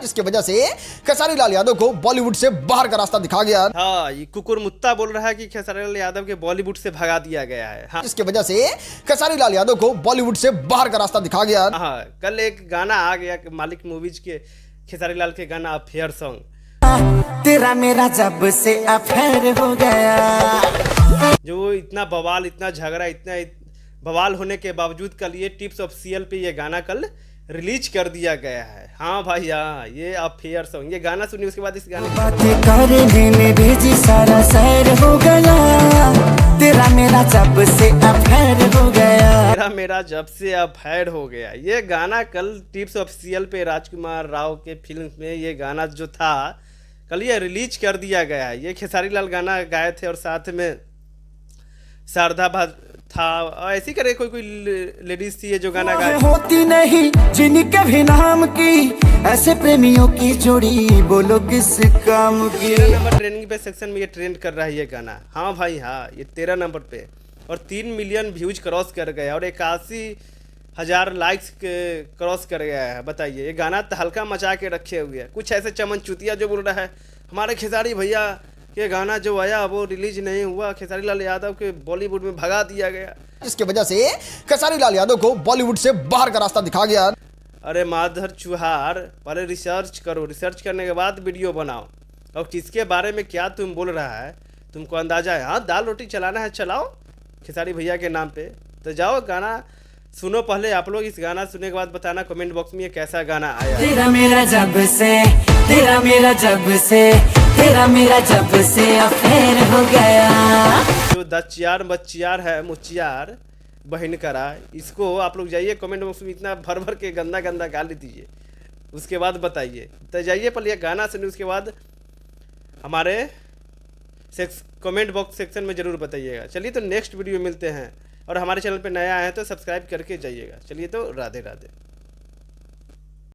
जिसकी वजह से खेसारी लाल यादव को बॉलीवुड से बाहर का रास्ता दिखा गया। हाँ, ये कुकुर मुत्ता बोल रहा है कि खेसारी लाल यादव के बॉलीवुड से भगा दिया गया है। हाँ। जिसकी वजह से खेसारी लाल यादव को बॉलीवुड से बाहर का रास्ता दिखा गया। हाँ, कल एक गाना आ गया मालिक मूवीज के खेसारी लाल के गाना अफेयर सॉन्ग, तेरा मेरा जब से अफेयर हो गया, जो इतना बवाल, इतना झगड़ा, इतना बवाल होने के बावजूद कल ये टिप्स ऑफ सीएल पे ये गाना कल रिलीज कर दिया गया है। हाँ भाई, हाँ, ये अफेयर सॉन्ग, ये गाना सुनिए, उसके बाद इस गाने बातें करने में भेजी सारा सैर हो गया, तेरा मेरा जब से अफेयर हो गया, तेरा मेरा जब से अफेयर हो गया। ये गाना कल टिप्स ऑफ सीएल पे राजकुमार राव के फिल्म में ये गाना जो था कल ये रिलीज कर दिया गया है। ये खेसारी लाल गाना गाए थे और साथ में शारदा था, ऐसी करे कोई लेडीज थी ये जो गाना गाए। होती नहीं जिनके भी नाम की, ऐसे प्रेमियों की जोड़ी बोलो किस काम की। 13 नंबर ट्रेंडिंग पे सेक्शन में ये ट्रेंड कर रहा है ये गाना। हाँ भाई, हाँ, ये 13 नंबर पे और 3 मिलियन व्यूज क्रॉस कर गया और 81,000 लाइक्स क्रॉस कर गया है। बताइए, ये गाना तहलका मचा के रखे हुए है। कुछ ऐसे चमन चुतिया जो बोल रहा है हमारे खेसारी भैया के गाना जो आया वो रिलीज नहीं हुआ, खेसारी लाल यादव के बॉलीवुड में भगा दिया गया, जिसकी वजह से खेसारी लाल यादव को बॉलीवुड से बाहर का रास्ता दिखा गया। अरे माधर चुहार, पहले रिसर्च करो, रिसर्च करने के बाद वीडियो बनाओ। और किसके बारे में क्या तुम बोल रहा है तुमको अंदाजा है? हाँ, दाल रोटी चलाना है चलाओ खेसारी भैया के नाम पे, तो जाओ गाना सुनो। पहले आप लोग इस गाना सुनने के बाद बताना कमेंट बॉक्स में ये कैसा गाना आया। तेरा मेरा जब से, तेरा मेरा जब से, तेरा मेरा जब से अफेयर हो गया। जो दचियार बच्चियार है, मुचियार बहन करा, इसको आप लोग जाइए कमेंट बॉक्स में इतना भर भर के गंदा गंदा गाली दीजिए, उसके बाद बताइए। तो जाइए पहले ये गाना सुनिए, उसके बाद हमारे कमेंट बॉक्स सेक्शन में ज़रूर बताइएगा। चलिए तो नेक्स्ट वीडियो मिलते हैं, और हमारे चैनल पे नया आए हैं तो सब्सक्राइब करके जाइएगा। चलिए तो राधे राधे।